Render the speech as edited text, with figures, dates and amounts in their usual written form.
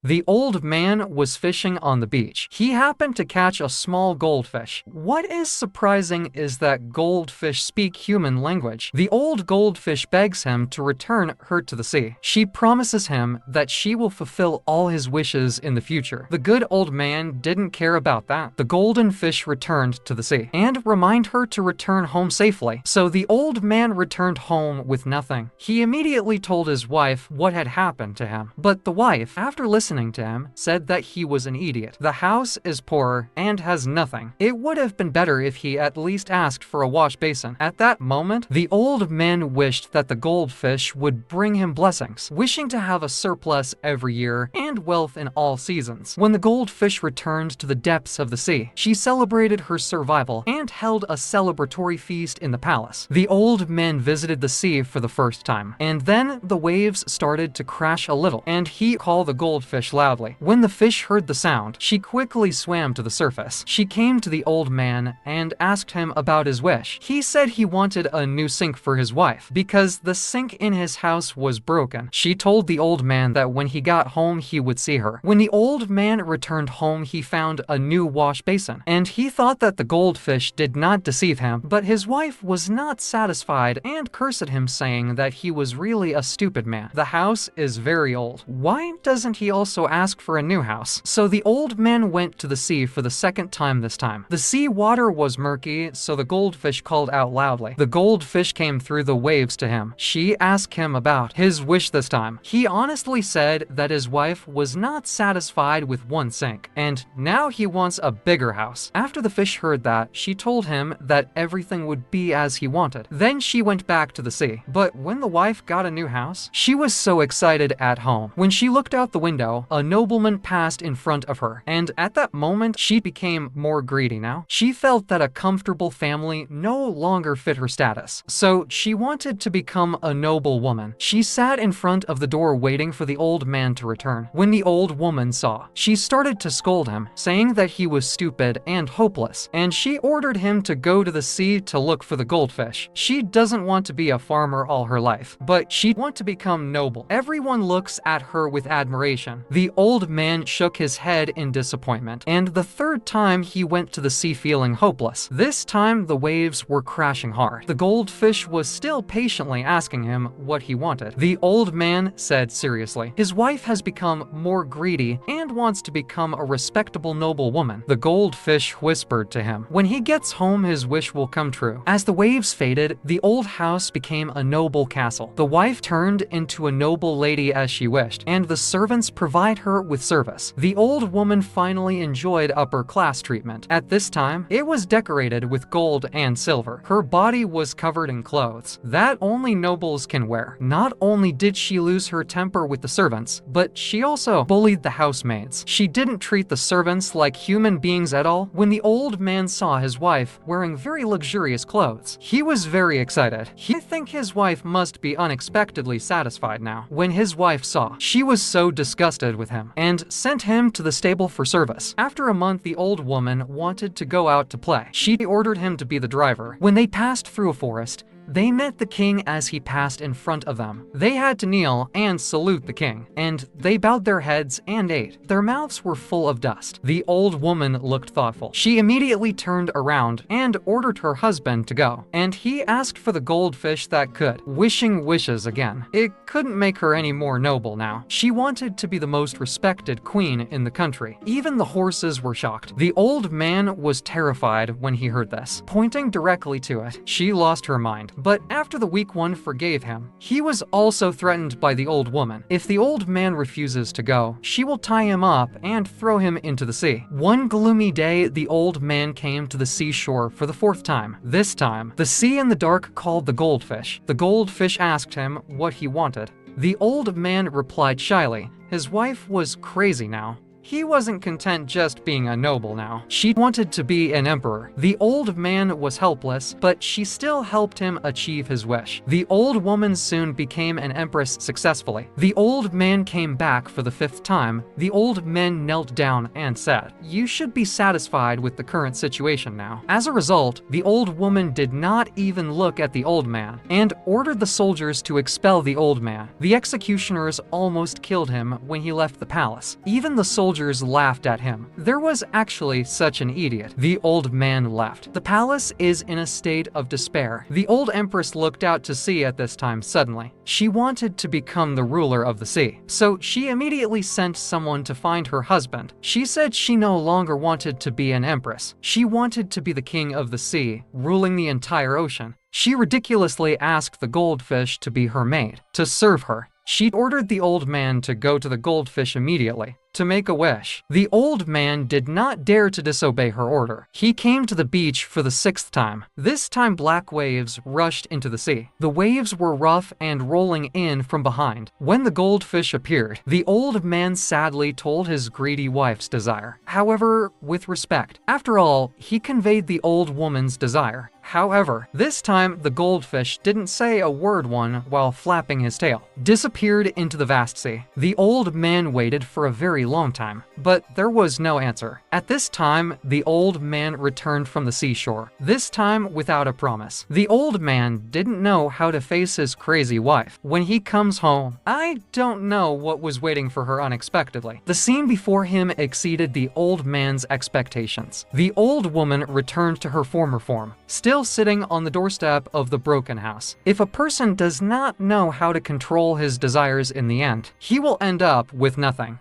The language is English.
The old man was fishing on the beach. He happened to catch a small goldfish. What is surprising is that goldfish speak human language. The old goldfish begs him to return her to the sea. She promises him that she will fulfill all his wishes in the future. The good old man didn't care about that. The golden fish returned to the sea and remind her to return home safely. So the old man returned home with nothing. He immediately told his wife what had happened to him. But the wife, after listening to him, said that he was an idiot. The house is poor and has nothing. It would have been better if he at least asked for a wash basin. At that moment, the old man wished that the goldfish would bring him blessings, wishing to have a surplus every year and wealth in all seasons. When the goldfish returned to the depths of the sea, she celebrated her survival and held a celebratory feast in the palace. The old man visited the sea for the first time, and then the waves started to crash a little, and he called the goldfish loudly. When the fish heard the sound, she quickly swam to the surface. She came to the old man and asked him about his wish. He said he wanted a new sink for his wife because the sink in his house was broken. She told the old man that when he got home he would see her. When the old man returned home, he found a new wash basin, and he thought that the goldfish did not deceive him, but his wife was not satisfied and cursed him, saying that he was really a stupid man. The house is very old. Why doesn't he also ask for a new house? So the old man went to the sea for the second time this time. The sea water was murky, so the goldfish called out loudly. The goldfish came through the waves to him. She asked him about his wish this time. He honestly said that his wife was not satisfied with one sink, and now he wants a bigger house. After the fish heard that, she told him that everything would be as he wanted. Then she went back to the sea. But when the wife got a new house, she was so excited at home. When she looked out the window, a nobleman passed in front of her, and at that moment, she became more greedy now. She felt that a comfortable family no longer fit her status, so she wanted to become a noble woman. She sat in front of the door waiting for the old man to return. When the old woman saw, she started to scold him, saying that he was stupid and hopeless, and she ordered him to go to the sea to look for the goldfish. She doesn't want to be a farmer all her life, but she wants to become noble. Everyone looks at her with admiration. The old man shook his head in disappointment, and the third time he went to the sea feeling hopeless. This time the waves were crashing hard. The goldfish was still patiently asking him what he wanted. The old man said seriously, his wife has become more greedy and wants to become a respectable noble woman. The goldfish whispered to him, when he gets home his wish will come true. As the waves faded, the old house became a noble castle. The wife turned into a noble lady as she wished, and the servants provide her with service. The old woman finally enjoyed upper class treatment. At this time, it was decorated with gold and silver. Her body was covered in clothes that only nobles can wear. Not only did she lose her temper with the servants, but she also bullied the housemaids. She didn't treat the servants like human beings at all. When the old man saw his wife wearing very luxurious clothes, he was very excited. He think his wife must be unexpectedly satisfied now. When his wife saw, she was so disgusted with him and sent him to the stable for service. After a month, the old woman wanted to go out to play. She ordered him to be the driver. When they passed through a forest, they met the king as he passed in front of them. They had to kneel and salute the king, and they bowed their heads and ate. Their mouths were full of dust. The old woman looked thoughtful. She immediately turned around and ordered her husband to go, and he asked for the goldfish that could, wishing wishes again. It couldn't make her any more noble now. She wanted to be the most respected queen in the country. Even the horses were shocked. The old man was terrified when he heard this. Pointing directly to it, she lost her mind. But after the weak one forgave him, he was also threatened by the old woman. If the old man refuses to go, she will tie him up and throw him into the sea. One gloomy day, the old man came to the seashore for the fourth time. This time, the sea in the dark called the goldfish. The goldfish asked him what he wanted. The old man replied shyly. His wife was crazy now. He wasn't content just being a noble now. She wanted to be an emperor. The old man was helpless, but she still helped him achieve his wish. The old woman soon became an empress successfully. The old man came back for the 5th time. The old man knelt down and said, "You should be satisfied with the current situation now." As a result, the old woman did not even look at the old man and ordered the soldiers to expel the old man. The executioners almost killed him when he left the palace. Even the soldiers laughed at him. There was actually such an idiot. The old man left. The palace is in a state of despair. The old empress looked out to sea at this time suddenly. She wanted to become the ruler of the sea, so she immediately sent someone to find her husband. She said she no longer wanted to be an empress. She wanted to be the king of the sea, ruling the entire ocean. She ridiculously asked the goldfish to be her maid, to serve her. She ordered the old man to go to the goldfish immediately, to make a wish. The old man did not dare to disobey her order. He came to the beach for the 6th time. This time black waves rushed into the sea. The waves were rough and rolling in from behind. When the goldfish appeared, the old man sadly told his greedy wife's desire. However, with respect. After all, he conveyed the old woman's desire. However, this time the goldfish didn't say a word while flapping his tail. Disappeared into the vast sea. The old man waited for a very long time, but there was no answer. At this time, the old man returned from the seashore, this time without a promise. The old man didn't know how to face his crazy wife. When he comes home, I don't know what was waiting for her unexpectedly. The scene before him exceeded the old man's expectations. The old woman returned to her former form, still sitting on the doorstep of the broken house. If a person does not know how to control his desires in the end, he will end up with nothing.